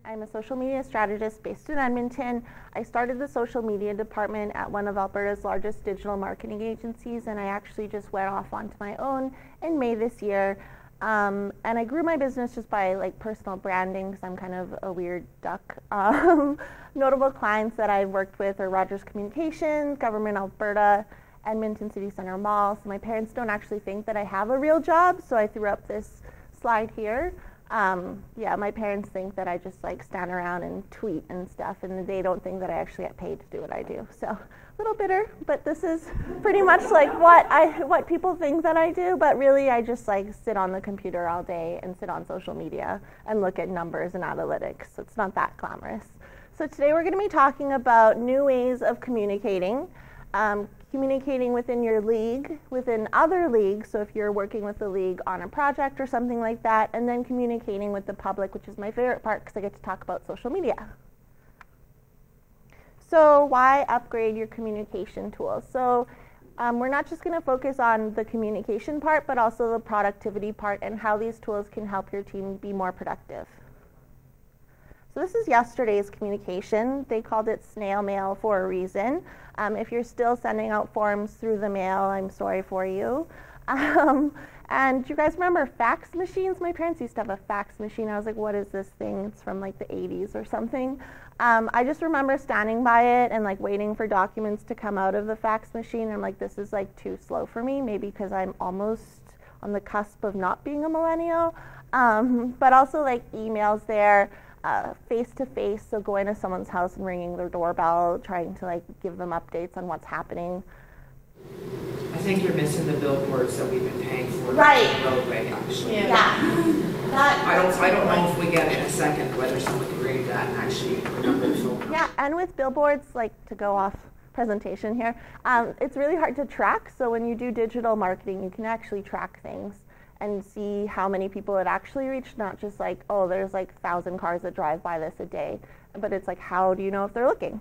I'm a social media strategist based in Edmonton. I started the social media department at one of Alberta's largest digital marketing agencies, and I actually just went off onto my own in May this year. And I grew my business just by personal branding, because I'm kind of a weird duck. Notable clients that I've worked with are Rogers Communications, Government Alberta, Edmonton City Centre Mall. So my parents don't actually think that I have a real job, so I threw up this slide here. My parents think that I just stand around and tweet and stuff, and they don't think that I actually get paid to do what I do. So a little bitter, but this is pretty much what people think that I do. But really, I just sit on the computer all day and sit on social media and look at numbers and analytics. So it's not that glamorous. So today we're going to be talking about new ways of communicating. Communicating within your league, within other leagues, so if you're working with the league on a project or something like that, and then communicating with the public, which is my favorite part because I get to talk about social media. So why upgrade your communication tools? So we're not just going to focus on the communication part, but also the productivity part and how these tools can help your team be more productive. So this is yesterday's communication. They called it snail mail for a reason. If you're still sending out forms through the mail, I'm sorry for you. And you guys remember fax machines? My parents used to have a fax machine. I was like, what is this thing? It's from the 80s or something. I just remember standing by it and waiting for documents to come out of the fax machine. I'm like, this is too slow for me, maybe because I'm almost on the cusp of not being a millennial. But also emails there. Face-to-face, so going to someone's house and ringing their doorbell, trying to give them updates on what's happening. I think you're missing the billboards that we've been paying for. Right. The roadway, actually. Yeah. I don't know if we get in a second whether someone can read that and actually remember the phone. Yeah, and with billboards, to go off presentation here, it's really hard to track. So when you do digital marketing, you can actually track things and see how many people it actually reached, not just oh, there's 1,000 cars that drive by this a day, but it's how do you know if they're looking?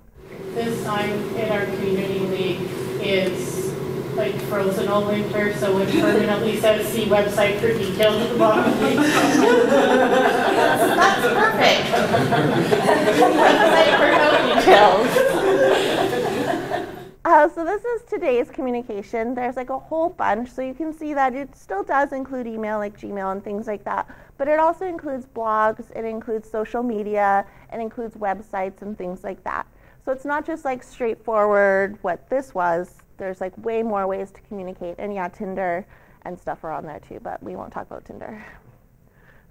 This sign in our community league is frozen all winter, so it permanently says see website for details at the bottom. That's perfect. Website for no details. So this is today's communication. There's a whole bunch, so you can see that it still does include email like Gmail and things like that, but it also includes blogs, it includes social media, it includes websites and things like that. So it's not just straightforward what this was. There's way more ways to communicate, and yeah, Tinder and stuff are on there too, but we won't talk about Tinder.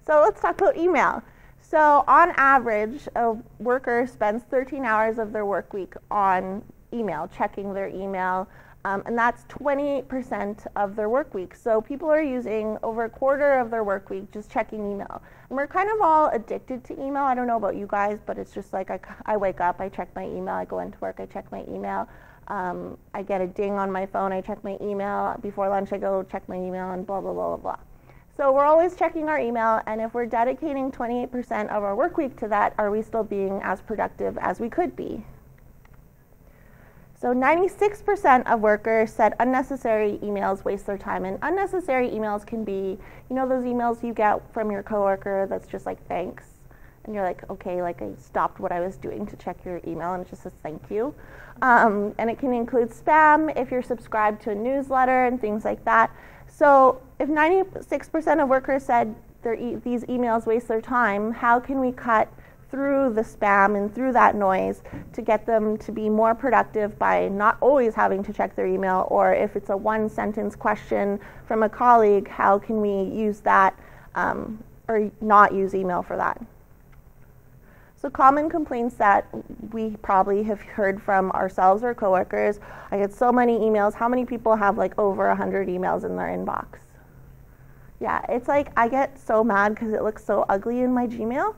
So let's talk about email. So on average, a worker spends 13 hours of their work week on email, checking their email, and that's 28% of their work week. So people are using over a quarter of their work week just checking email. And we're kind of all addicted to email. I don't know about you guys, but it's just I wake up, I check my email, I go into work, I check my email. I get a ding on my phone, I check my email. Before lunch, I go check my email, and blah, blah, blah, blah, blah. So we're always checking our email, and if we're dedicating 28% of our work week to that, are we still being as productive as we could be? So 96% of workers said unnecessary emails waste their time. And unnecessary emails can be, those emails you get from your coworker that's just thanks. And you're okay, I stopped what I was doing to check your email, and it just says thank you. And it can include spam if you're subscribed to a newsletter and things like that. So if 96% of workers said these emails waste their time, how can we cut through the spam and through that noise to get them to be more productive by not always having to check their email? Or if it's a one-sentence question from a colleague, how can we use that or not use email for that? So common complaints that we probably have heard from ourselves or coworkers: I get so many emails. How many people have over 100 emails in their inbox? Yeah, it's I get so mad because it looks so ugly in my Gmail.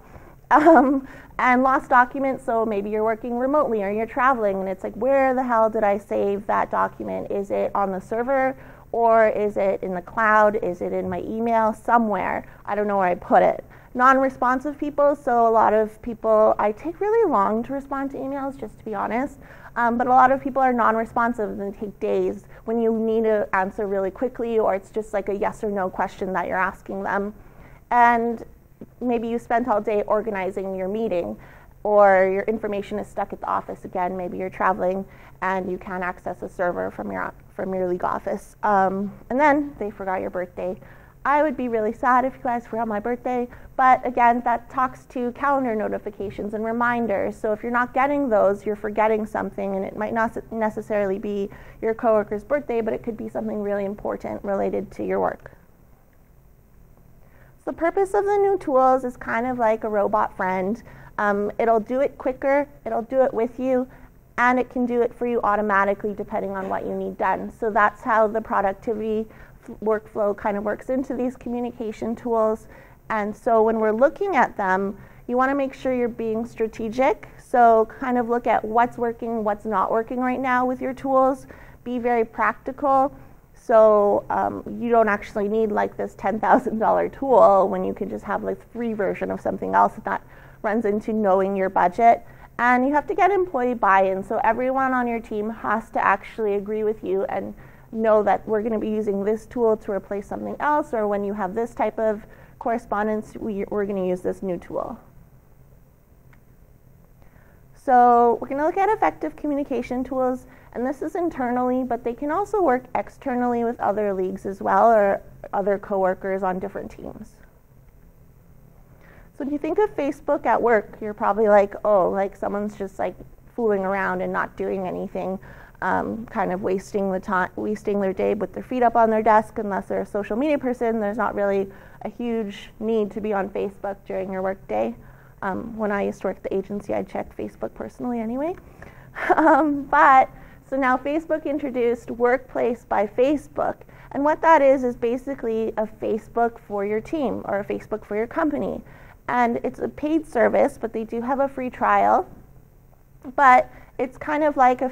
And lost documents, so maybe you're working remotely or you're traveling, and it's where the hell did I save that document? Is it on the server, or is it in the cloud? Is it in my email somewhere? I don't know where I put it. Non-responsive people, so a lot of people, I take really long to respond to emails, just to be honest, but a lot of people are non-responsive and they take days when you need to answer really quickly, or it's just a yes or no question that you're asking them. And maybe you spent all day organizing your meeting, or your information is stuck at the office again. Maybe you're traveling and you can't access a server from your league office. And then they forgot your birthday. I would be really sad if you guys forgot my birthday, but again, that talks to calendar notifications and reminders. So if you're not getting those, you're forgetting something, and it might not necessarily be your coworker's birthday, but it could be something really important related to your work. So the purpose of the new tools is kind of like a robot friend. It'll do it quicker, it'll do it with you, and it can do it for you automatically depending on what you need done. So that's how the productivity workflow kind of works into these communication tools. And so when we're looking at them, you want to make sure you're being strategic. So kind of look at what's working, what's not working right now with your tools. Be very practical. So you don't actually need like this $10,000 tool when you can just have like a free version of something else that runs into knowing your budget. And you have to get employee buy-in. So everyone on your team has to actually agree with you and know that we're going to be using this tool to replace something else, or when you have this type of correspondence, we're going to use this new tool. So we're going to look at effective communication tools, and this is internally, but they can also work externally with other leagues as well, or other coworkers on different teams. So when you think of Facebook at work, you're probably like, oh, like someone's just like fooling around and not doing anything. Kind of wasting their day with their feet up on their desk. Unless they're a social media person, there's not really a huge need to be on Facebook during your work day. When I used to work at the agency, I checked Facebook personally anyway. So now Facebook introduced Workplace by Facebook. And what that is basically a Facebook for your team, or a Facebook for your company. And it's a paid service, but they do have a free trial. But it's kind of like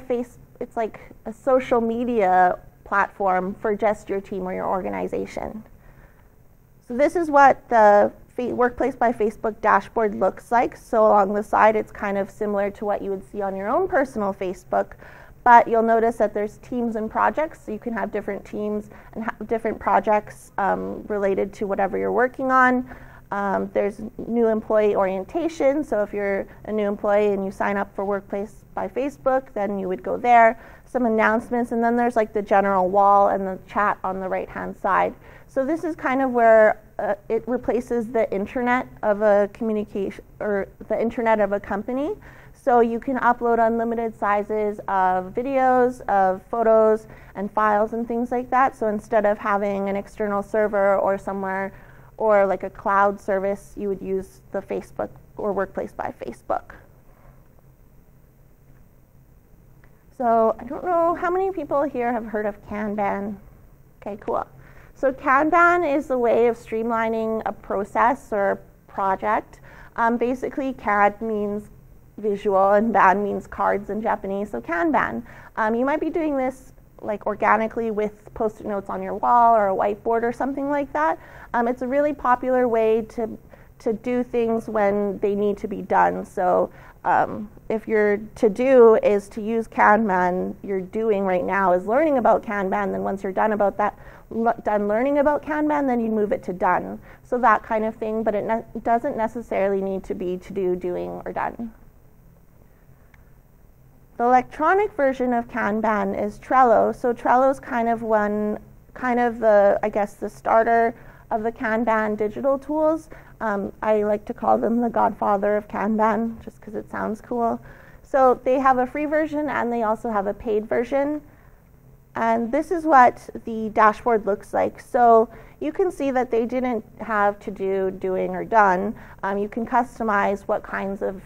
it's like a social media platform for just your team or your organization. So this is what the Workplace by Facebook dashboard looks like. So along the side, it's kind of similar to what you would see on your own personal Facebook, but you'll notice that there's teams and projects, so you can have different teams and have different projects related to whatever you're working on. There's new employee orientation, so if you're a new employee and you sign up for Workplace by Facebook, then you would go there. Some announcements, and then there's like the general wall and the chat on the right-hand side. So this is kind of where it replaces the internet of a communication, or the internet of a company. So you can upload unlimited sizes of videos, of photos, and files and things like that. So instead of having an external server or somewhere, or like a cloud service, you would use the Facebook or Workplace by Facebook. So I don't know how many people here have heard of Kanban. Okay, cool. So Kanban is a way of streamlining a process or project. Basically, CAD means visual and ban means cards in Japanese, so Kanban. You might be doing this like organically with post-it notes on your wall or a whiteboard or something like that. It's a really popular way to do things when they need to be done. So if your to-do is to use Kanban, your doing right now is learning about Kanban, then once you're done learning about Kanban, then you move it to done. So that kind of thing, but it doesn't necessarily need to be to-do, doing, or done. The electronic version of Kanban is Trello. So Trello is kind of the starter of the Kanban digital tools. I like to call them the godfather of Kanban just because it sounds cool. So they have a free version and they also have a paid version. And this is what the dashboard looks like. So you can see that they didn't have to do, doing, or done. You can customize what kinds of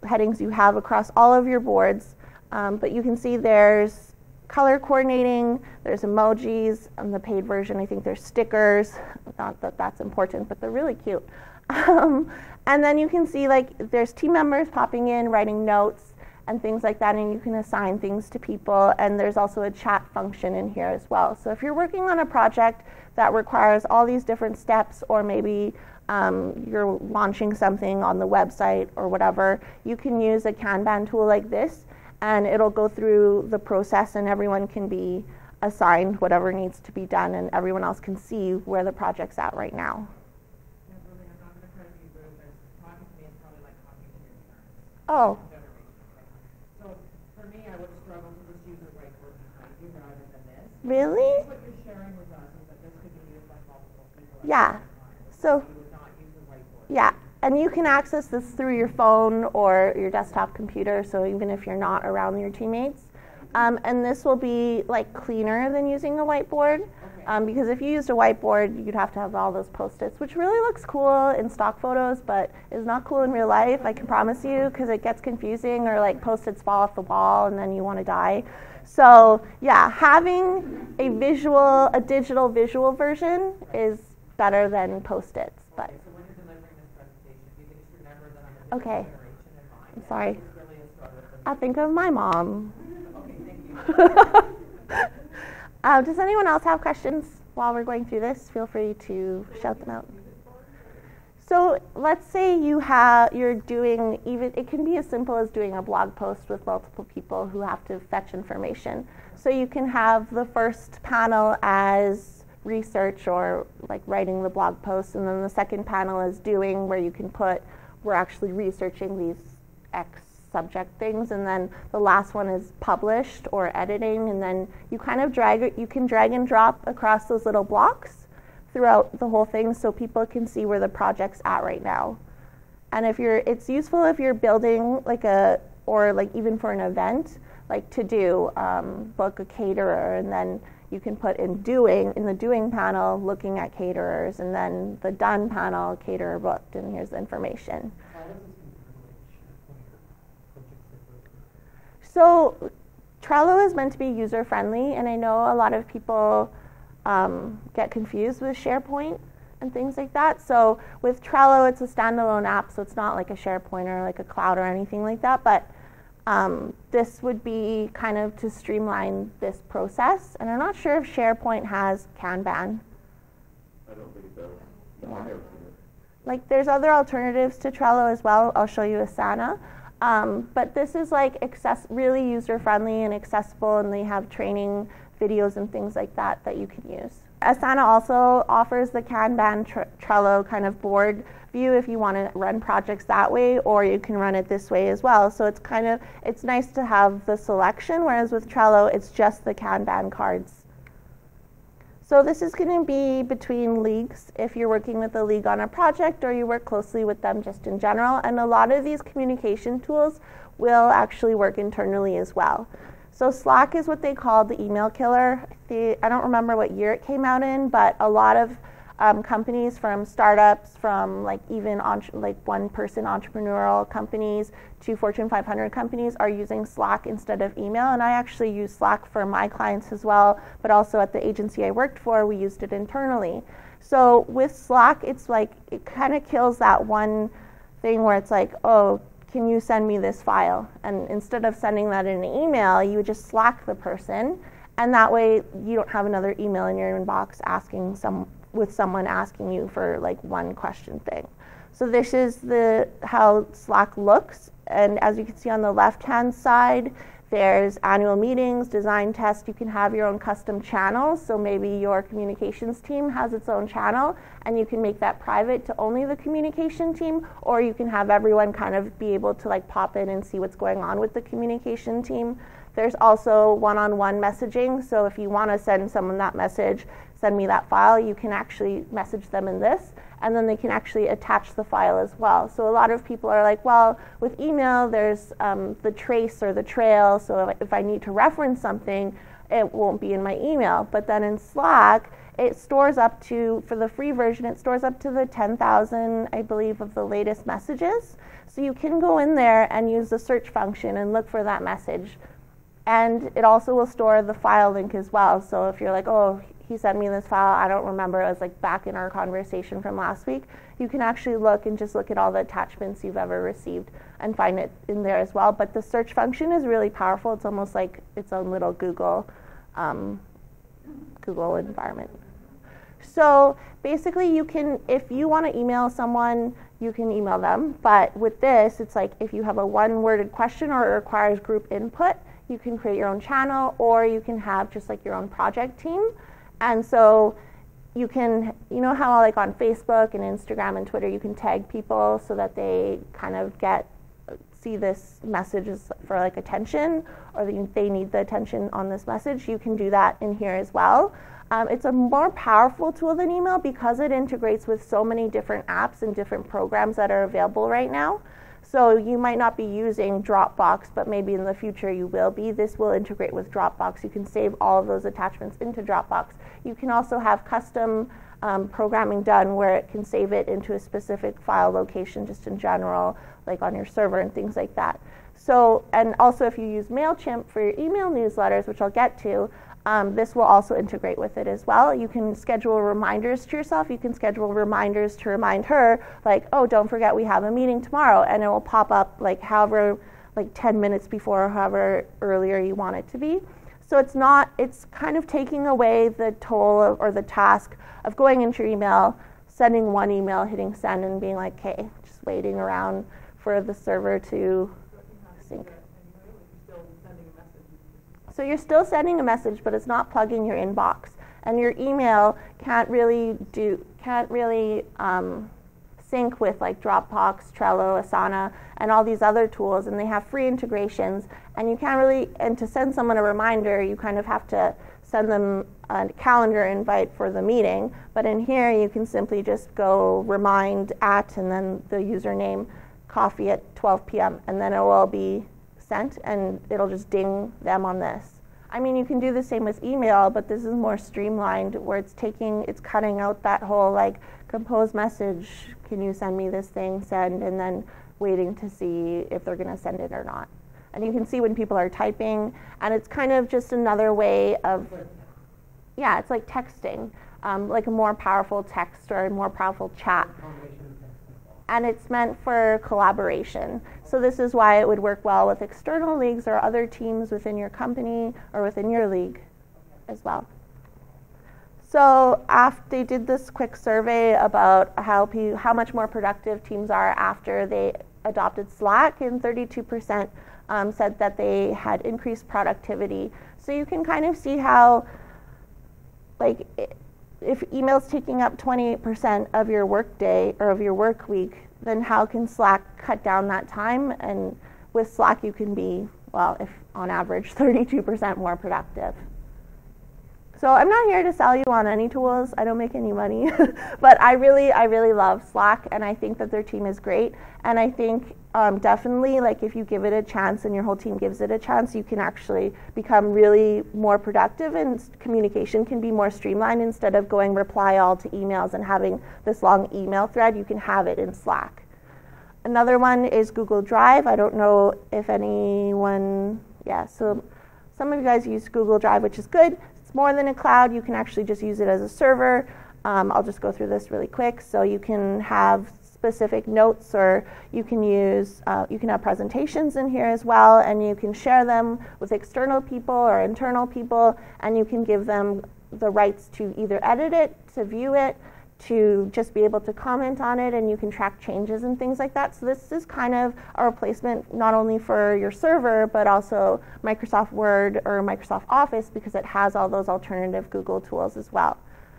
headings you have across all of your boards. But you can see there's color coordinating, there's emojis. On the paid version, I think there's stickers. Not that that's important, but they're really cute. And then you can see like there's team members popping in, writing notes and things like that, and you can assign things to people. And there's also a chat function in here as well. So if you're working on a project that requires all these different steps, or maybe you're launching something on the website or whatever, you can use a Kanban tool like this, and it'll go through the process and everyone can be assigned whatever needs to be done, and everyone else can see where the project's at right now. Yeah, really, I'm not going to try to be Oh, So for me, I would struggle to just use a whiteboard behind you rather than this. really? What you're sharing with us is that this could be used by multiple people. Yeah. So, You would not use a whiteboard. yeah. And you can access this through your phone or your desktop computer, so even if you're not around your teammates. And this will be like cleaner than using a whiteboard, because if you used a whiteboard, you'd have to have all those Post-its, which really looks cool in stock photos, but is not cool in real life, I can promise you, because it gets confusing, or like Post-its fall off the wall and then you want to die. So yeah, having a digital visual version is better than Post-its. But So when you're delivering this presentation, if you could just remember that I'm a different okay, generation in mind. I'm sorry. It's really a struggle for me. I think of my mom. Okay, thank you. Does anyone else have questions while we're going through this? Feel free to shout them out. So let's say you're doing it can be as simple as doing a blog post with multiple people who have to fetch information. So you can have the first panel as research or like writing the blog post, and then the second panel is doing, where you can put, we're actually researching these X subject things, and then the last one is published or editing, and then you kind of you can drag and drop across those little blocks throughout the whole thing so people can see where the project's at right now. And it's useful if you're building or even for an event, like to do, book a caterer, and then you can put in the doing panel, looking at caterers, and then the done panel, caterer booked, and here's the information. So Trello is meant to be user-friendly, and I know a lot of people get confused with SharePoint and things like that. So with Trello, it's a standalone app, so it's not like a SharePoint or like a cloud or anything like that, but this would be kind of to streamline this process. And I'm not sure if SharePoint has Kanban. I don't think it does. Yeah. I've never seen it. Like there's other alternatives to Trello as well. I'll show you Asana. But this is like really user-friendly and accessible, and they have training videos and things like that you can use. Asana also offers the Kanban Trello kind of board view if you want to run projects that way, or you can run it this way as well. So it's nice to have the selection, whereas with Trello, it's just the Kanban cards. So this is going to be between leagues if you're working with a league on a project or you work closely with them just in general. And a lot of these communication tools will actually work internally as well. So Slack is what they call the email killer. I don't remember what year it came out in, but a lot of companies, from startups, from like even one-person entrepreneurial companies to Fortune 500 companies, are using Slack instead of email. And I actually use Slack for my clients as well, but also at the agency I worked for, we used it internally. So with Slack, it's like it kind of kills that one thing where it's like, oh, can you send me this file? And instead of sending that in an email, you would just Slack the person, and that way you don't have another email in your inbox with someone asking you for like one question thing. So this is how Slack looks, and as you can see on the left-hand side, there's annual meetings, design tests. You can have your own custom channels, so maybe your communications team has its own channel, and you can make that private to only the communication team, or you can have everyone kind of be able to like pop in and see what's going on with the communication team. There's also one-on-one messaging, so if you want to send someone that message, send me that file, you can actually message them in this, and then they can actually attach the file as well. So a lot of people are like, well, with email, there's the trace or the trail, so if I need to reference something, it won't be in my email. But then in Slack, it stores up to, for the free version, it stores up to the 10,000, I believe, of the latest messages. So you can go in there and use the search function and look for that message. And it also will store the file link as well. So if you're like, oh, he sent me this file, I don't remember, it was like back in our conversation from last week, you can actually look at all the attachments you've ever received and find it in there as well. But the search function is really powerful. It's almost like its own little Google environment. So basically you can, if you want to email someone, you can email them. But with this, it's like if you have a one-worded question or it requires group input, you can create your own channel, or you can have just like your own project team. And so you can, you know how like on Facebook and Instagram and Twitter, you can tag people so that they kind of get see this message is for like attention, or they need the attention on this message, you can do that in here as well. It's a more powerful tool than email because it integrates with so many different apps and different programs that are available right now. So you might not be using Dropbox, but maybe in the future you will be. This will integrate with Dropbox. You can save all of those attachments into Dropbox. You can also have custom programming done where it can save it into a specific file location just in general, like on your server and things like that. So, and also if you use MailChimp for your email newsletters, which I'll get to, this will also integrate with it as well. You can schedule reminders to yourself. You can schedule reminders to remind her, like, oh, don't forget we have a meeting tomorrow, and it will pop up like however, like 10 minutes before, or however earlier you want it to be. So it's kind of taking away the toll or the task of going into your email, sending one email, hitting send, and being like, okay, just waiting around for the server to sync. So you're still sending a message, but it's not plugging your inbox. And your email can't really sync with like Dropbox, Trello, Asana, and all these other tools, and they have free integrations. And you can't really, and to send someone a reminder, you kind of have to send them a calendar invite for the meeting. But in here, you can simply just go remind at, and then the username, coffee at 12 p.m., and then it will be sent, and it'll just ding them on this. I mean, you can do the same with email, but this is more streamlined, where it's cutting out that whole like compose message, can you send me this thing, send, and then waiting to see if they're going to send it or not. And you can see when people are typing, and it's kind of just another way of, yeah, it's like texting, like a more powerful text or a more powerful chat. And it's meant for collaboration. So this is why it would work well with external leagues or other teams within your company or within your league as well. So after they did this quick survey about how much more productive teams are after they adopted Slack, and 32% said that they had increased productivity. So you can kind of see how, like, if email's taking up 28% of your work day or of your work week, then how can Slack cut down that time? And with Slack, you can be, well, if on average, 32% more productive. So I'm not here to sell you on any tools. I don't make any money, but I really love Slack, and I think that their team is great. And I think definitely, like, if you give it a chance and your whole team gives it a chance, you can actually become really more productive, and communication can be more streamlined. Instead of going reply all to emails and having this long email thread, you can have it in Slack. Another one is Google Drive. I don't know if anyone, so some of you guys use Google Drive, which is good. It's more than a cloud. You can actually just use it as a server. I'll just go through this really quick. So you can have specific notes, or you can use, you can have presentations in here as well, and you can share them with external people or internal people, and you can give them the rights to either edit it, to view it, to just be able to comment on it, and you can track changes and things like that. So this is kind of a replacement not only for your server, but also Microsoft Word or Microsoft Office, because it has all those alternative Google tools as well.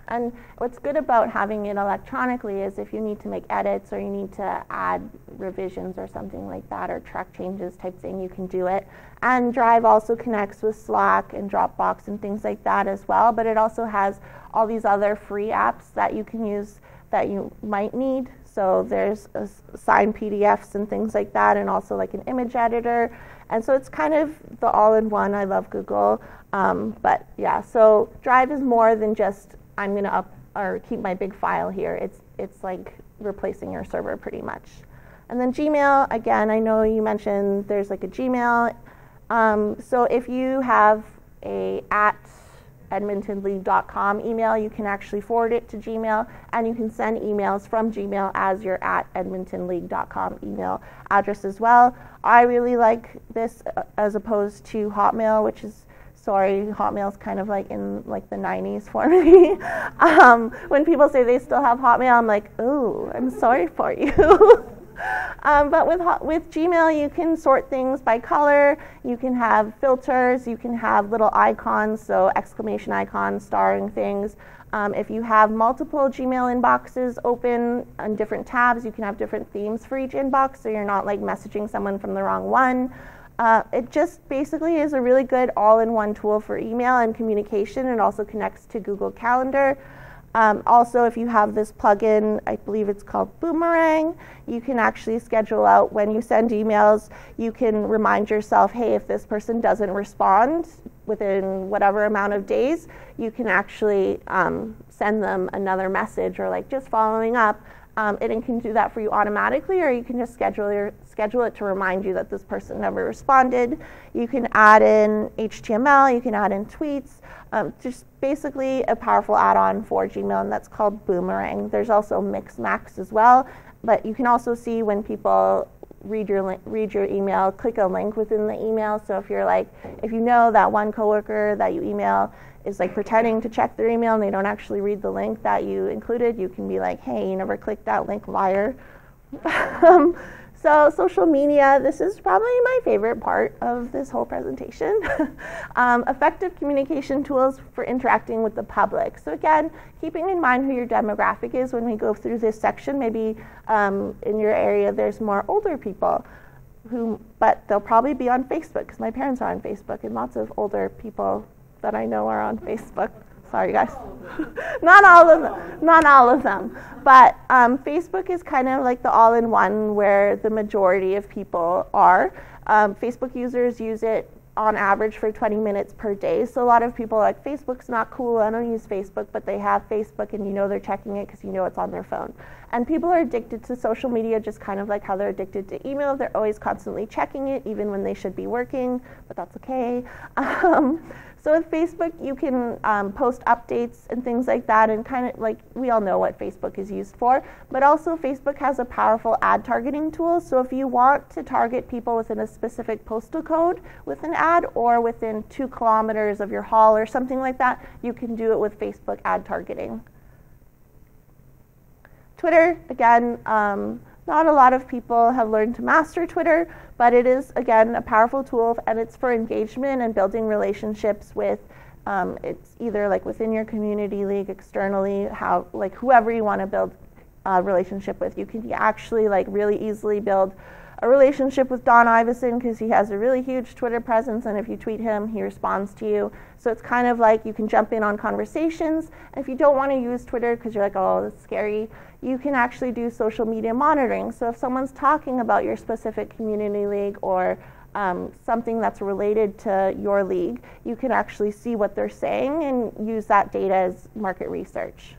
And what's good about having it electronically is if you need to make edits or you need to add revisions or something like that, or track changes type thing, you can do it. And Drive also connects with Slack and Dropbox and things like that as well, but it also has all these other free apps that you can use that you might need. So there's signed PDFs and things like that, and also like an image editor. And so it's kind of the all-in-one. I love Google. But yeah, so Drive is more than just I'm going to keep my big file here. It's like replacing your server pretty much. And then Gmail, again, I know you mentioned there's like a Gmail. So if you have a @edmontonleague.com email, you can actually forward it to Gmail, and you can send emails from Gmail as your @edmontonleague.com email address as well. I really like this as opposed to Hotmail, which is, sorry, Hotmail's kind of like in like the 90s for me. When people say they still have Hotmail, I'm like, ooh, I'm sorry for you. But with Gmail, you can sort things by color. You can have filters. You can have little icons, so exclamation icons, starring things. If you have multiple Gmail inboxes open on different tabs, you can have different themes for each inbox, so you're not like messaging someone from the wrong one. It just basically is a really good all-in-one tool for email and communication. It also connects to Google Calendar. Also, if you have this plugin, I believe it's called Boomerang, you can actually schedule out when you send emails. You can remind yourself, hey, if this person doesn't respond within whatever amount of days, you can actually send them another message or like just following up. It can do that for you automatically, or you can just schedule it to remind you that this person never responded. You can add in HTML, you can add in tweets, just basically a powerful add-on for Gmail, and that's called Boomerang. There's also Mixmax as well, but you can also see when people read your email, click a link within the email. So if you know that one coworker that you email is like pretending to check their email and they don't actually read the link that you included, you can be like, hey, you never clicked that link, liar. So social media, this is probably my favorite part of this whole presentation. Effective communication tools for interacting with the public. So again, keeping in mind who your demographic is when we go through this section. Maybe in your area there's more older people, but they'll probably be on Facebook because my parents are on Facebook, and lots of older people that I know are on Facebook. Sorry, guys. Not all of them. But Facebook is kind of like the all-in-one where the majority of people are. Facebook users use it on average for 20 minutes per day. So a lot of people are like, Facebook's not cool, I don't use Facebook, but they have Facebook and you know they're checking it because you know it's on their phone. And people are addicted to social media just kind of like how they're addicted to email. They're always constantly checking it, even when they should be working, but that's okay. So with Facebook, you can post updates and things like that, and kind of like we all know what Facebook is used for, but also Facebook has a powerful ad targeting tool. So if you want to target people within a specific postal code with an ad, or within 2 kilometers of your hall or something like that, you can do it with Facebook ad targeting. Twitter, again, not a lot of people have learned to master Twitter, but it is, again, a powerful tool, and it's for engagement and building relationships with, it's either like within your community league, externally, like whoever you want to build a relationship with. You can actually like really easily build a relationship with Don Iveson because he has a really huge Twitter presence, and if you tweet him, he responds to you. So it's kind of like you can jump in on conversations. And if you don't want to use Twitter because you're like, oh, that's scary, you can actually do social media monitoring. So if someone's talking about your specific community league or something that's related to your league, you can actually see what they're saying and use that data as market research.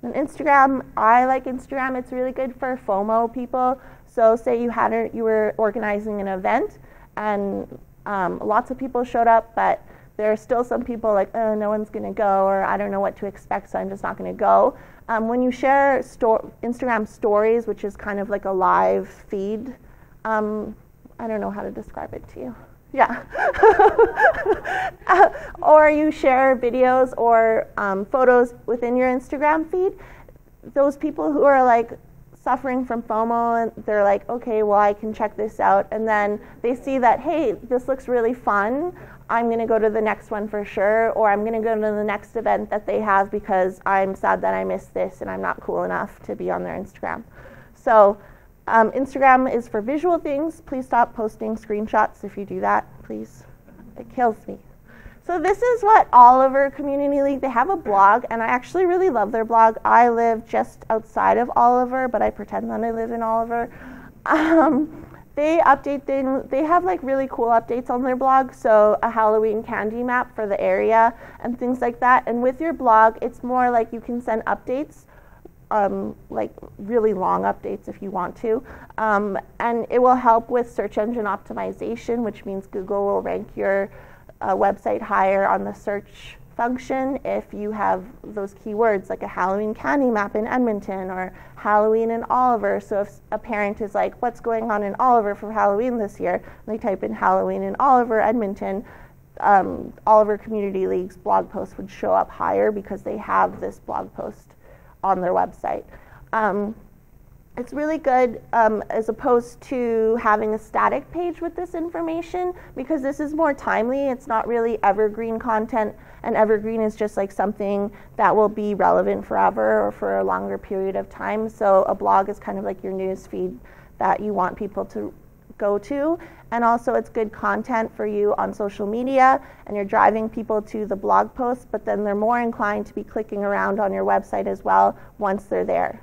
And Instagram, I like Instagram. It's really good for FOMO people. So say you were organizing an event and lots of people showed up, but there are still some people like, oh, no one's going to go, or I don't know what to expect, so I'm just not going to go. When you share Instagram stories, which is kind of like a live feed, I don't know how to describe it to you. Yeah. Or you share videos or photos within your Instagram feed. Those people who are like suffering from FOMO, and they're like, okay, well, I can check this out. And then they see that, hey, this looks really fun. I'm going to go to the next one for sure, or I'm going to go to the next event that they have because I'm sad that I missed this and I'm not cool enough to be on their Instagram. So Instagram is for visual things. Please stop posting screenshots if you do that, please. It kills me. So this is what Oliver Community League, they have a blog, and I actually really love their blog. I live just outside of Oliver, but I pretend that I live in Oliver. They update things. They have like really cool updates on their blog, so a Halloween candy map for the area and things like that. And with your blog, it's more like you can send updates, like really long updates if you want to, and it will help with search engine optimization, which means Google will rank your website higher on the search function if you have those keywords like a Halloween candy map in Edmonton or Halloween in Oliver. So if a parent is like, what's going on in Oliver for Halloween this year, and they type in Halloween in Oliver, Edmonton, Oliver Community League's blog post would show up higher because they have this blog post on their website. It's really good as opposed to having a static page with this information, because this is more timely. It's not really evergreen content, and evergreen is just like something that will be relevant forever or for a longer period of time. So a blog is kind of like your news feed that you want people to go to. And also it's good content for you on social media, and you're driving people to the blog post, but then they're more inclined to be clicking around on your website as well once they're there.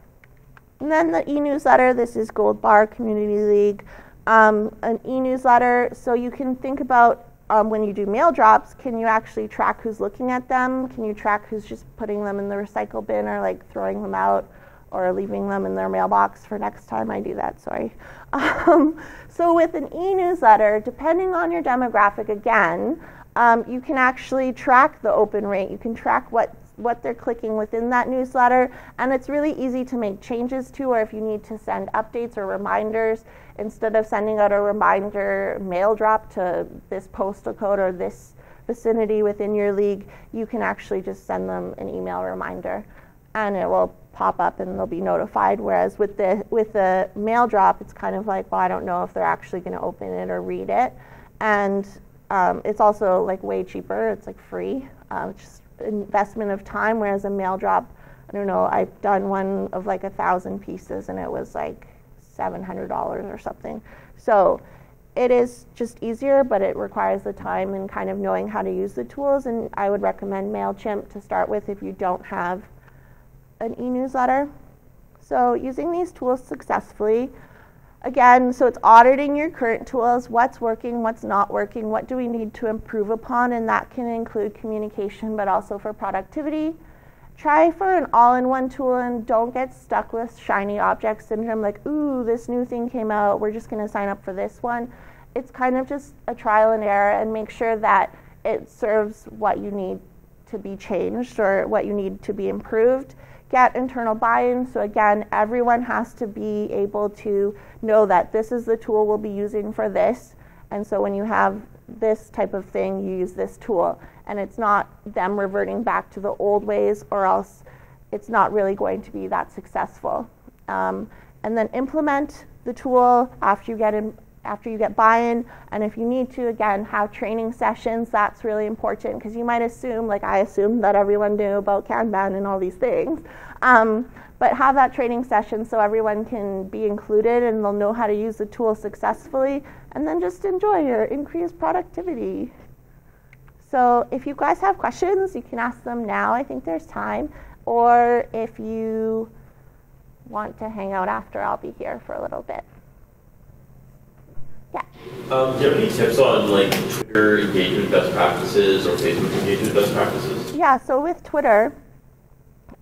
And then the e-newsletter, this is Gold Bar Community League, an e-newsletter. So you can think about when you do mail drops, can you actually track who's looking at them? Can you track who's just putting them in the recycle bin or like throwing them out or leaving them in their mailbox for next time I do that, sorry. So with an e-newsletter, depending on your demographic again, you can actually track the open rate. You can track what they're clicking within that newsletter, and it's really easy to make changes to, or if you need to send updates or reminders, instead of sending out a reminder mail drop to this postal code or this vicinity within your league, you can actually just send them an email reminder and it will pop up and they'll be notified. Whereas with the mail drop, it's kind of like, well, I don't know if they're actually going to open it or read it. And it's also like way cheaper. It's like free. It's just investment of time, whereas a mail drop, I don't know, I've done one of like 1,000 pieces and it was like $700 or something. So it is just easier, but it requires the time and kind of knowing how to use the tools. And I would recommend MailChimp to start with if you don't have an e-newsletter. So using these tools successfully, again, so it's auditing your current tools, what's working, what's not working, what do we need to improve upon, and that can include communication, but also for productivity. Try for an all-in-one tool and don't get stuck with shiny object syndrome, like, ooh, this new thing came out, we're just gonna sign up for this one. It's kind of just a trial and error, and make sure that it serves what you need to be changed or what you need to be improved. Get internal buy-in. So again, everyone has to be able to know that this is the tool we'll be using for this. And so when you have this type of thing, you use this tool. And it's not them reverting back to the old ways, or else it's not really going to be that successful. And then implement the tool after you get buy-in. And if you need to, again, have training sessions. That's really important, because you might assume, like I assumed, that everyone knew about Kanban and all these things. But have that training session so everyone can be included and they'll know how to use the tool successfully, and then just enjoy your increased productivity. So if you guys have questions, you can ask them now. I think there's time. Or if you want to hang out after, I'll be here for a little bit. Yeah. Do you have any tips on like Twitter engagement best practices or Facebook engagement best practices? Yeah, so with Twitter,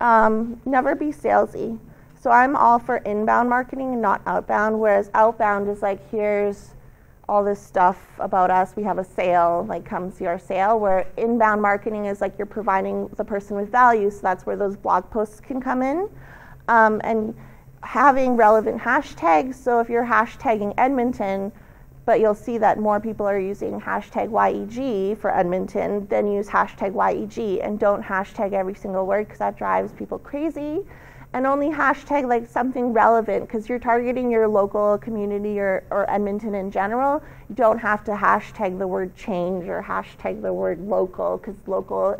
never be salesy. So I'm all for inbound marketing and not outbound, whereas outbound is like, here's all this stuff about us, we have a sale, like come see our sale, where inbound marketing is like you're providing the person with value, so that's where those blog posts can come in. And having relevant hashtags, so if you're hashtagging Edmonton, but you'll see that more people are using hashtag YEG for Edmonton, then use hashtag YEG, and don't hashtag every single word, because that drives people crazy. And only hashtag like something relevant, because you're targeting your local community or Edmonton in general. You don't have to hashtag the word change or hashtag the word local, because local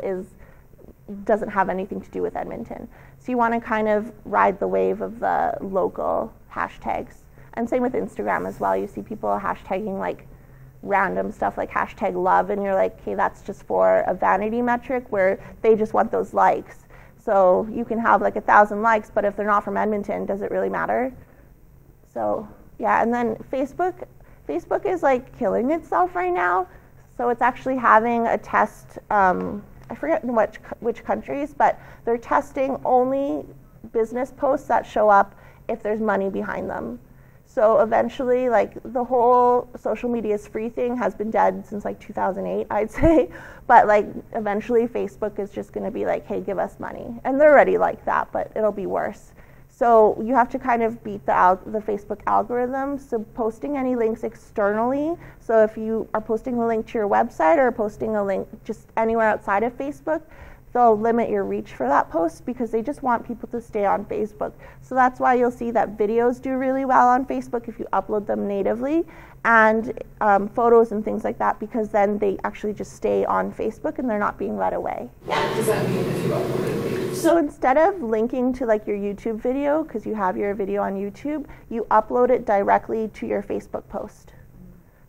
doesn't have anything to do with Edmonton. So you want to kind of ride the wave of the local hashtags. And same with Instagram as well. You see people hashtagging like random stuff like hashtag love, and you're like, okay, that's just for a vanity metric where they just want those likes. So you can have like 1,000 likes, but if they're not from Edmonton, does it really matter? So yeah, and then Facebook is like killing itself right now. So it's actually having a test, I forget in which countries, but they're testing only business posts that show up if there's money behind them. So eventually, like, the whole social media is free thing has been dead since like 2008, I'd say. But like, eventually Facebook is just going to be like, hey, give us money. And they're already like that, but it'll be worse. So you have to kind of beat the Facebook algorithm. So posting any links externally. So if you are posting a link to your website or posting a link just anywhere outside of Facebook, they'll limit your reach for that post because they just want people to stay on Facebook. So that's why you'll see that videos do really well on Facebook if you upload them natively, and photos and things like that, because then they actually just stay on Facebook and they're not being led away. What does that mean if you upload it? So instead of linking to like your YouTube video, because you have your video on YouTube, you upload it directly to your Facebook post.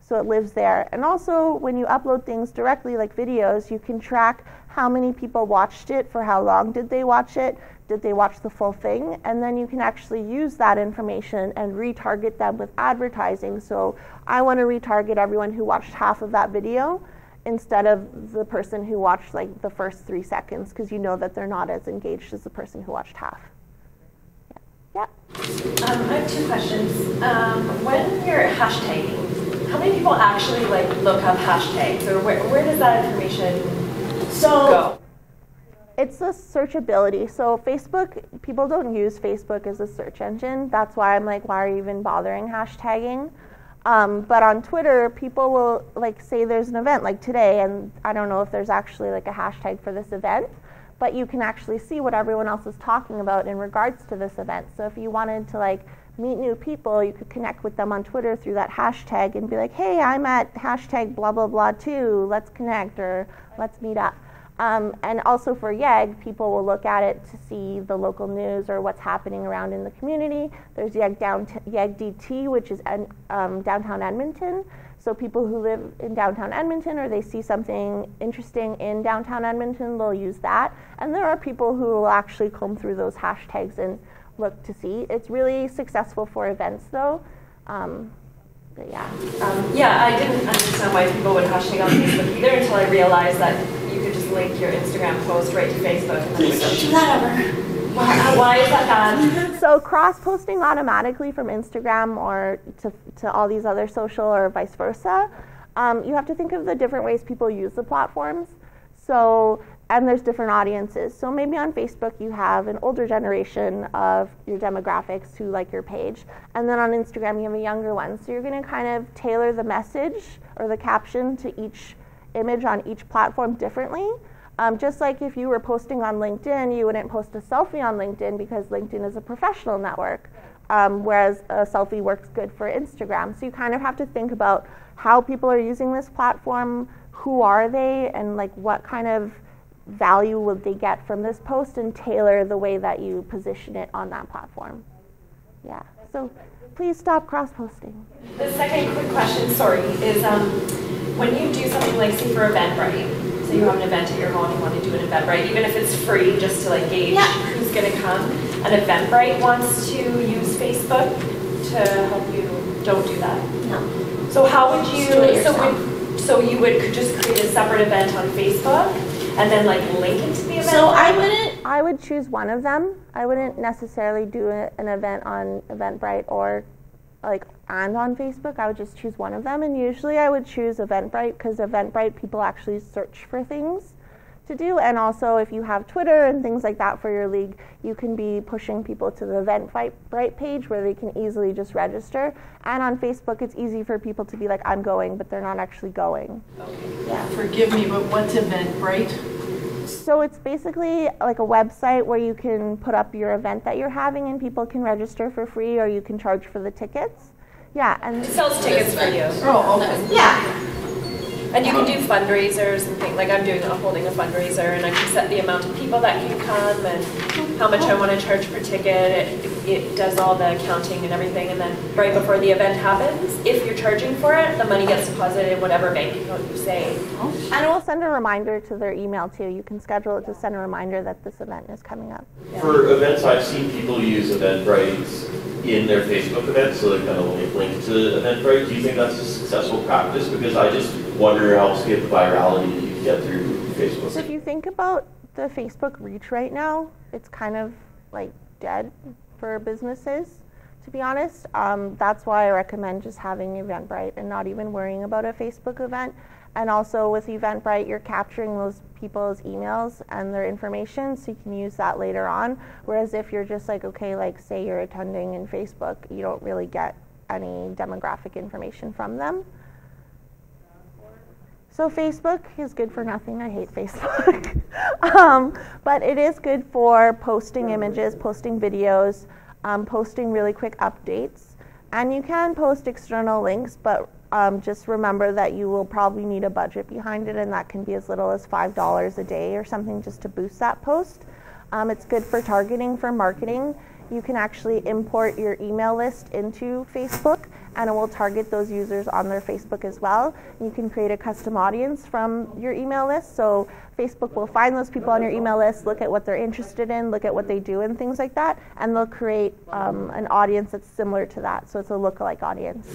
So it lives there. And also when you upload things directly, like videos, you can track how many people watched it, for how long did they watch it, did they watch the full thing, and then you can actually use that information and retarget them with advertising. So I want to retarget everyone who watched half of that video instead of the person who watched like the first 3 seconds, because you know that they're not as engaged as the person who watched half. Yeah. I have 2 questions. When you're hashtagging, how many people actually like look up hashtags, or where does that information go? It's the searchability. So Facebook, people don't use Facebook as a search engine. That's why I'm like, why are you even bothering hashtagging? But on Twitter, people will like say there's an event like today, and I don't know if there's actually like a hashtag for this event, but you can actually see what everyone else is talking about in regards to this event. So if you wanted to like meet new people, you could connect with them on Twitter through that hashtag and be like, hey, I'm at hashtag blah, blah, blah too. Let's connect, or let's meet up. And also for YEG, people will look at it to see the local news or what's happening around in the community. There's YEG DT, which is downtown Edmonton. So people who live in downtown Edmonton, or they see something interesting in downtown Edmonton, they'll use that. And there are people who will actually comb through those hashtags and look to see. It's really successful for events though. But yeah. I didn't understand why people would hashtag on Facebook either until I realized that you could just link your Instagram post right to Facebook. And then don't do that ever. Why is that bad? So cross-posting automatically from Instagram or to all these other social, or vice versa, you have to think of the different ways people use the platforms. So, and there's different audiences. So maybe on Facebook you have an older generation of your demographics who like your page, and then on Instagram you have a younger one. So you're going to kind of tailor the message or the caption to each image on each platform differently. Just like if you were posting on LinkedIn, you wouldn't post a selfie on LinkedIn because LinkedIn is a professional network, whereas a selfie works good for Instagram. So you kind of have to think about how people are using this platform, who are they, and like what kind of value will they get from this post, and tailor the way that you position it on that platform. Yeah, so please stop cross-posting. The second quick question, is when you do something like, say, for Eventbrite, so you have an event at your home, you want to do an Eventbrite, even if it's free, just to like gauge who's going to come, and Eventbrite wants to use Facebook to help you, don't do that. No. So how would you, Just do it yourself. so you would just create a separate event on Facebook and then like link it to the event? So I would choose one of them. I wouldn't necessarily do an event on Eventbrite or like and on Facebook. I would just choose one of them, and usually I would choose Eventbrite because Eventbrite people actually search for things to do, and also if you have Twitter and things like that for your league, you can be pushing people to the Eventbrite page where they can easily just register. And on Facebook, it's easy for people to be like, I'm going, but they're not actually going. Okay. Yeah. Forgive me, but what's Eventbrite? So it's basically like a website where you can put up your event that you're having and people can register for free, or you can charge for the tickets. Yeah, and It sells tickets for you. Oh, okay. Yeah. And you can do fundraisers and things, like I'm holding a fundraiser, and I can set the amount of people that can come and how much I want to charge per ticket. It does all the accounting and everything, and then right before the event happens, if you're charging for it, the money gets deposited in whatever bank account you say. And it will send a reminder to their email too. You can schedule it to send a reminder that this event is coming up. For events, I've seen people use Eventbrite in their Facebook events, so they kind of link to Eventbrite. Do you think that's a successful practice? Because I just wonder how to get the virality that you can get through Facebook. So if you think about the Facebook reach right now, it's kind of like dead for businesses, to be honest. That's why I recommend just having Eventbrite and not even worrying about a Facebook event. And also with Eventbrite, you're capturing those people's emails and their information, so you can use that later on. Whereas if you're just like, okay, like say you're attending in Facebook, you don't really get any demographic information from them. So Facebook is good for nothing. I hate Facebook. But it is good for posting images, posting videos, posting really quick updates. And you can post external links, but just remember that you will probably need a budget behind it, and that can be as little as $5 a day or something just to boost that post. It's good for targeting, for marketing. You can actually import your email list into Facebook, and it will target those users on their Facebook as well. You can create a custom audience from your email list, so Facebook will find those people on your email list, look at what they're interested in, look at what they do and things like that, and they'll create an audience that's similar to that, so it's a lookalike audience.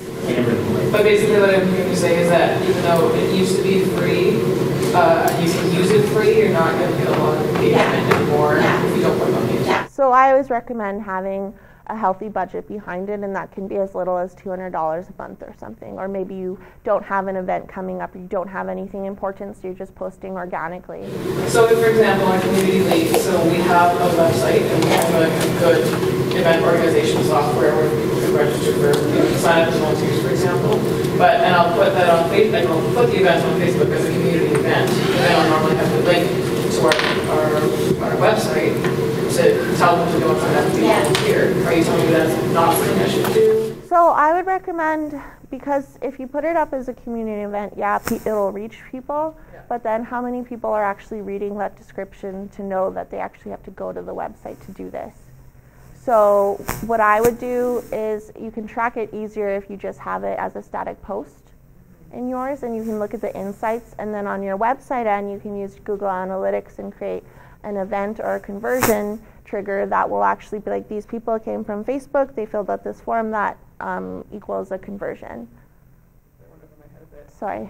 But basically what I'm hearing you say is that even though it used to be free, you can use it free, you're not going to get a lot of engagement anymore if you don't work on it. Yeah. So I always recommend having a healthy budget behind it, and that can be as little as $200 a month or something. Or maybe you don't have an event coming up, or you don't have anything important, so you're just posting organically. So if, for example, on Community League, so we have a website and we have a good event organization software where people can register for, sign up as volunteers, for example. And I'll put that on Facebook, I'll put the event on Facebook as a community event. And then I'll normally have the link to our website to tell them to go and sign up to be volunteer. Are you telling me that's not something I should do? So I would recommend, because if you put it up as a community event, it'll reach people, but then how many people are actually reading that description to know that they actually have to go to the website to do this? So what I would do is you can track it easier if you just have it as a static post in yours, and you can look at the insights, and then on your website end you can use Google Analytics and create an event or a conversion trigger that will actually be like, these people came from Facebook, they filled out this form, that equals a conversion. Sorry.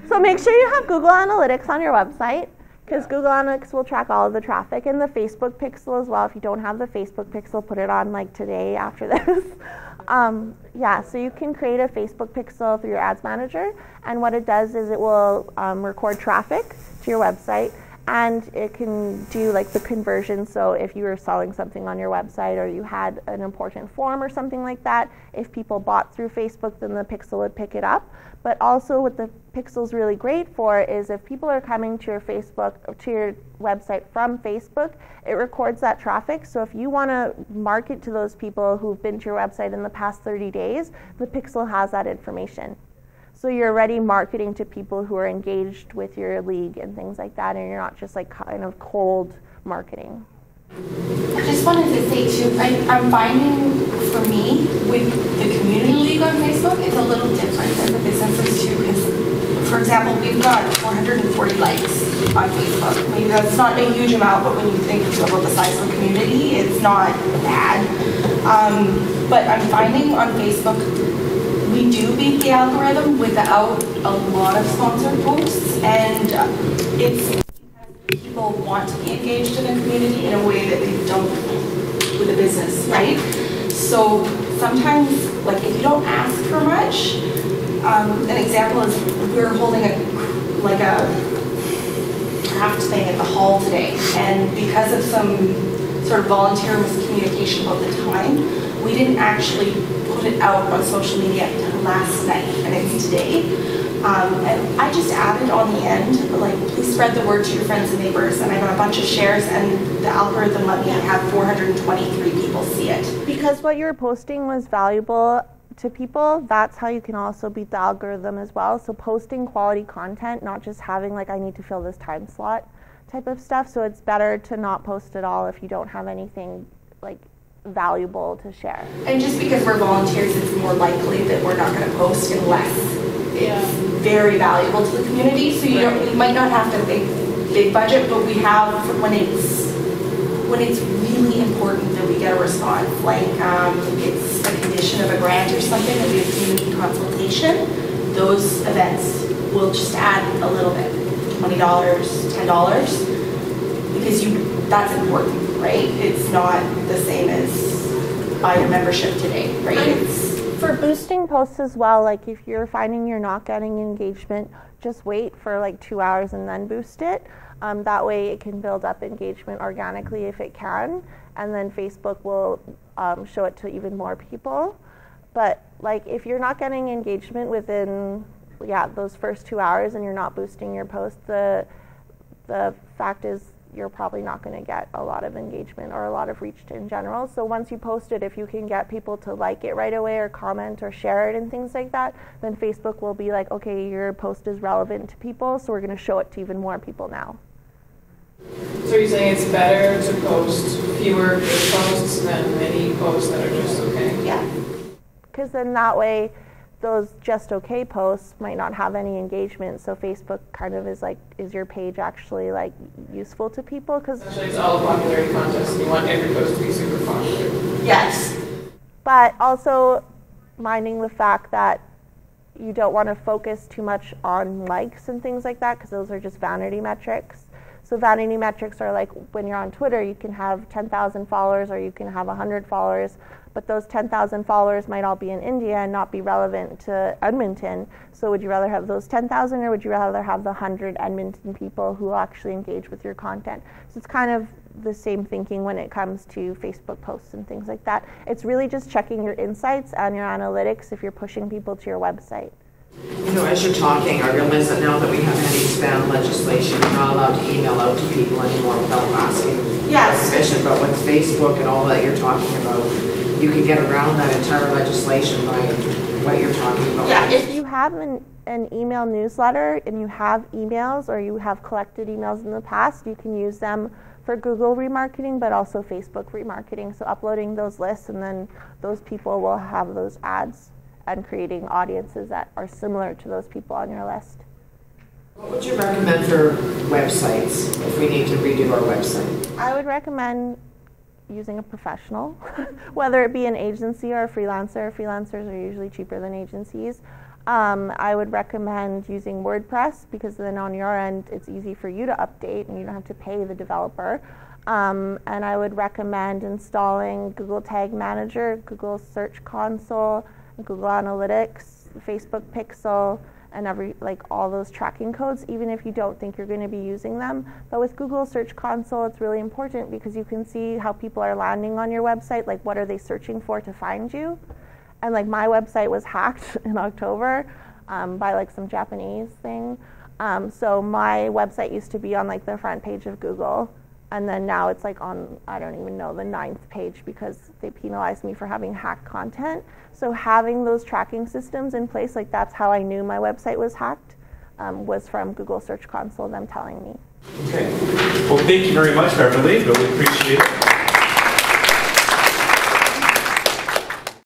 So make sure you have Google Analytics on your website, because Google Analytics will track all of the traffic, and the Facebook pixel as well. If you don't have the Facebook pixel, put it on like today after this. So you can create a Facebook pixel through your ads manager, and what it does is it will record traffic to your website, and it can do like the conversion. So if you were selling something on your website, or you had an important form or something like that, if people bought through Facebook, then the pixel would pick it up. But also what the pixel's really great for is if people are coming to your website from Facebook, it records that traffic. So if you want to market to those people who've been to your website in the past 30 days, the pixel has that information. So you're already marketing to people who are engaged with your league and things like that, and you're not just like kind of cold marketing. I just wanted to say too, I'm finding for me with the community league on Facebook, it's a little different than the businesses too. Because, for example, we've got 440 likes on Facebook. Maybe that's not a huge amount, but when you think about the size of the community, it's not bad. But I'm finding on Facebook, we do beat the algorithm without a lot of sponsored posts, and it's people want to be engaged in a community in a way that they don't with a business, right? So sometimes, like if you don't ask for much, an example is we're holding a craft thing at the hall today, and because of some sort of volunteer miscommunication about the time, we didn't actually put it out on social media until last night, and it's today. And I just added on the end, like, please spread the word to your friends and neighbors, and I got a bunch of shares, and the algorithm let me have 423 people see it. Because what you were posting was valuable to people, that's how you can also beat the algorithm as well. So posting quality content, not just having like, I need to fill this time slot type of stuff. So it's better to not post at all if you don't have anything like valuable to share. And just because we're volunteers, it's more likely that we're not going to post unless it's very valuable to the community. So you might not have to big budget, but we have when it's really important that we get a response, like it's a condition of a grant or something, that we have community consultation. Those events will just add a little bit, $20, $10, because that's important, right? It's not the same as buy a membership today, right? For boosting posts as well, like if you're finding you're not getting engagement, just wait for like 2 hours and then boost it. That way it can build up engagement organically if it can, and then Facebook will show it to even more people. But like if you're not getting engagement within those first 2 hours and you're not boosting your post, the fact is you're probably not going to get a lot of engagement or a lot of reach in general. So once you post it, if you can get people to like it right away or comment or share it and things like that, then Facebook will be like, okay, your post is relevant to people, so we're going to show it to even more people now. So you're saying it's better to post fewer good posts than many posts that are just okay? Yeah. Because then that way, those just okay posts might not have any engagement, so Facebook kind of is like, is your page actually like useful to people? Because essentially it's all a popularity contest and you want every post to be super popular. Yes. But also minding the fact that you don't want to focus too much on likes and things like that, because those are just vanity metrics. So vanity metrics are like when you're on Twitter, you can have 10,000 followers or you can have 100 followers, but those 10,000 followers might all be in India and not be relevant to Edmonton. So would you rather have those 10,000 or would you rather have the 100 Edmonton people who actually engage with your content? So it's kind of the same thinking when it comes to Facebook posts and things like that. It's really just checking your insights and your analytics if you're pushing people to your website. You know, as you're talking, I realize that now that we have anti-spam legislation, we're not allowed to email out to people anymore without asking permission. But with Facebook and all that you're talking about, you can get around that entire legislation by what you're talking about. Yeah, if you have an email newsletter and you have emails or you have collected emails in the past, you can use them for Google remarketing, but also Facebook remarketing. So uploading those lists, and then those people will have those ads and creating audiences that are similar to those people on your list. What would you recommend for websites if we need to redo our website? I would recommend using a professional, whether it be an agency or a freelancer. Freelancers are usually cheaper than agencies. I would recommend using WordPress, because then on your end it's easy for you to update and you don't have to pay the developer. And I would recommend installing Google Tag Manager, Google Search Console, Google Analytics, Facebook Pixel, and all those tracking codes, even if you don't think you're going to be using them. But with Google Search Console, it's really important because you can see how people are landing on your website, like what are they searching for to find you. And like my website was hacked in October by like some Japanese thing. So my website used to be on like the front page of Google, and then now it's like on, I don't even know, the 9th page because they penalized me for having hacked content. So having those tracking systems in place, like that's how I knew my website was hacked, was from Google Search Console, them telling me. Okay. Well, thank you very much, Beverly. Really appreciate it.